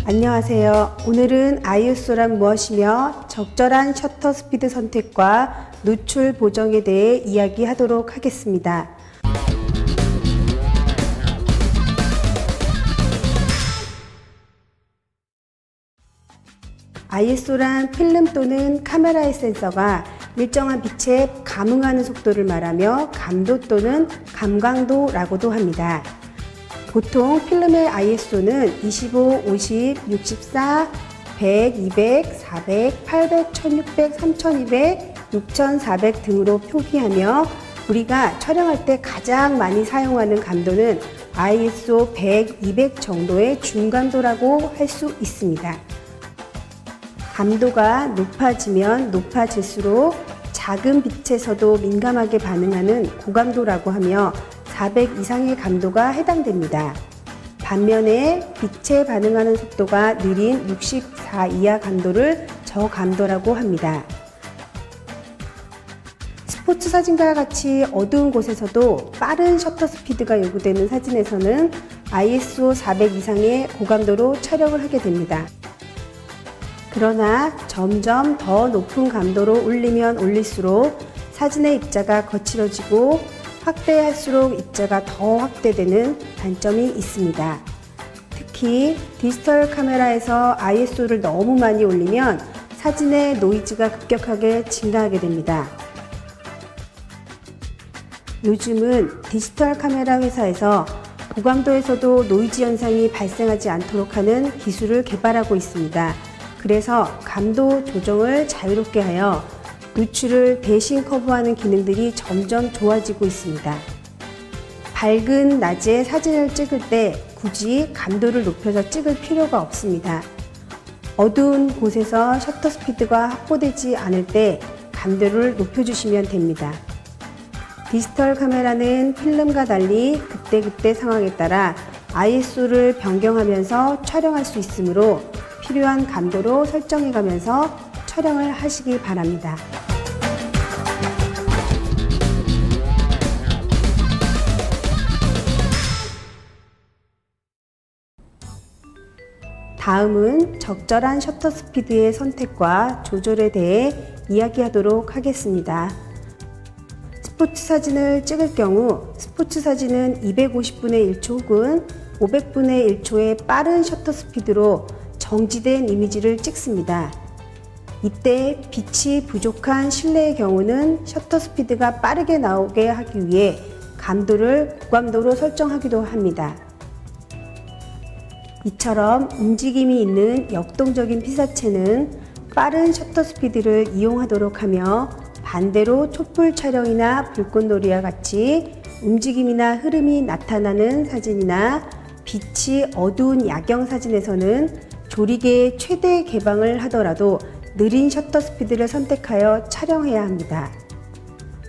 안녕하세요. 오늘은 ISO란 무엇이며 적절한 셔터 스피드 선택과 노출 보정에 대해 이야기하도록 하겠습니다. ISO란 필름 또는 카메라의 센서가 일정한 빛에 감응하는 속도를 말하며 감도 또는 감광도라고도 합니다. 보통 필름의 ISO는 25, 50, 64, 100, 200, 400, 800, 1600, 3200, 6400 등으로 표기하며 우리가 촬영할 때 가장 많이 사용하는 감도는 ISO 100, 200 정도의 중감도라고 할 수 있습니다. 감도가 높아지면 높아질수록 작은 빛에서도 민감하게 반응하는 고감도라고 하며 400 이상의 감도가 해당됩니다. 반면에 빛에 반응하는 속도가 느린 64 이하 감도를 저감도라고 합니다. 스포츠 사진과 같이 어두운 곳에서도 빠른 셔터 스피드가 요구되는 사진에서는 ISO 400 이상의 고감도로 촬영을 하게 됩니다. 그러나 점점 더 높은 감도로 올리면 올릴수록 사진의 입자가 거칠어지고 확대할수록 입자가 더 확대되는 단점이 있습니다. 특히 디지털 카메라에서 ISO를 너무 많이 올리면 사진의 노이즈가 급격하게 증가하게 됩니다. 요즘은 디지털 카메라 회사에서 고감도에서도 노이즈 현상이 발생하지 않도록 하는 기술을 개발하고 있습니다. 그래서 감도 조정을 자유롭게 하여 노출을 대신 커버하는 기능들이 점점 좋아지고 있습니다. 밝은 낮에 사진을 찍을 때 굳이 감도를 높여서 찍을 필요가 없습니다. 어두운 곳에서 셔터 스피드가 확보되지 않을 때 감도를 높여주시면 됩니다. 디지털 카메라는 필름과 달리 그때그때 상황에 따라 ISO를 변경하면서 촬영할 수 있으므로 필요한 감도로 설정해가면서 촬영을 하시기 바랍니다. 다음은 적절한 셔터 스피드의 선택과 조절에 대해 이야기하도록 하겠습니다. 스포츠 사진을 찍을 경우 스포츠 사진은 250분의 1초 혹은 500분의 1초의 빠른 셔터 스피드로 정지된 이미지를 찍습니다. 이때 빛이 부족한 실내의 경우는 셔터 스피드가 빠르게 나오게 하기 위해 감도를 고감도로 설정하기도 합니다. 이처럼 움직임이 있는 역동적인 피사체는 빠른 셔터 스피드를 이용하도록 하며 반대로 촛불 촬영이나 불꽃놀이와 같이 움직임이나 흐름이 나타나는 사진이나 빛이 어두운 야경 사진에서는 조리개의 최대 개방을 하더라도 느린 셔터 스피드를 선택하여 촬영해야 합니다.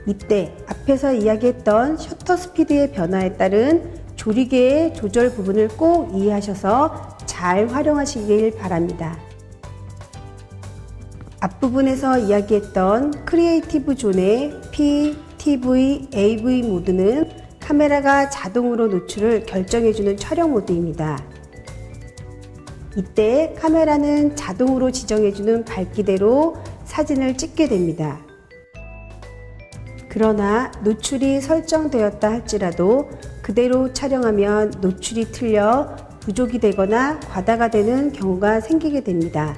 이때 앞에서 이야기했던 셔터 스피드의 변화에 따른 조리개의 조절 부분을 꼭 이해하셔서 잘 활용하시길 바랍니다. 앞부분에서 이야기했던 크리에이티브 존의 P, TV, AV 모드는 카메라가 자동으로 노출을 결정해주는 촬영 모드입니다. 이때 카메라는 자동으로 지정해주는 밝기대로 사진을 찍게 됩니다. 그러나 노출이 설정되었다 할지라도 그대로 촬영하면 노출이 틀려 부족이 되거나 과다가 되는 경우가 생기게 됩니다.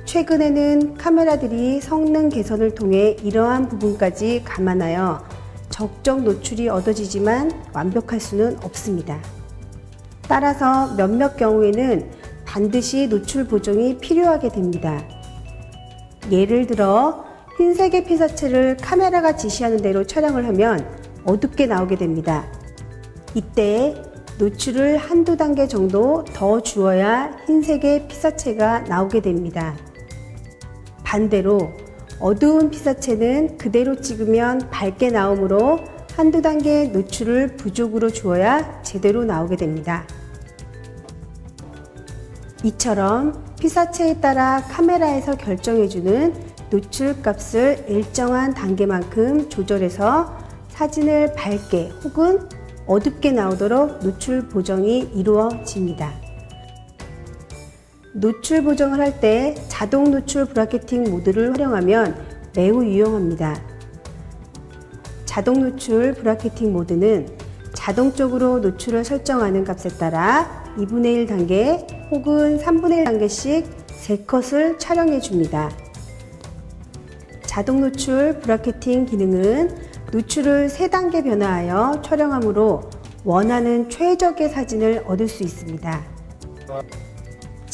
최근에는 카메라들이 성능 개선을 통해 이러한 부분까지 감안하여 적정 노출이 얻어지지만 완벽할 수는 없습니다. 따라서 몇몇 경우에는 반드시 노출 보정이 필요하게 됩니다. 예를 들어 흰색의 피사체를 카메라가 지시하는 대로 촬영을 하면 어둡게 나오게 됩니다. 이때 노출을 한두 단계 정도 더 주어야 흰색의 피사체가 나오게 됩니다. 반대로 어두운 피사체는 그대로 찍으면 밝게 나오므로 한두 단계 노출을 부족으로 주어야 제대로 나오게 됩니다. 이처럼 피사체에 따라 카메라에서 결정해주는 노출 값을 일정한 단계만큼 조절해서 사진을 밝게 혹은 어둡게 나오도록 노출 보정이 이루어집니다. 노출 보정을 할 때 자동 노출 브라켓팅 모드를 활용하면 매우 유용합니다. 자동 노출 브라켓팅 모드는 자동적으로 노출을 설정하는 값에 따라 2분의 1 단계 혹은 3분의 1 단계씩 3컷을 촬영해 줍니다. 자동 노출 브라켓팅 기능은 노출을 3단계 변화하여 촬영하므로 원하는 최적의 사진을 얻을 수 있습니다.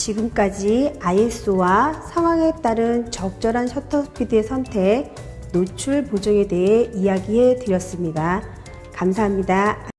지금까지 ISO와 상황에 따른 적절한 셔터 스피드의 선택, 노출 보정에 대해 이야기해 드렸습니다. 감사합니다.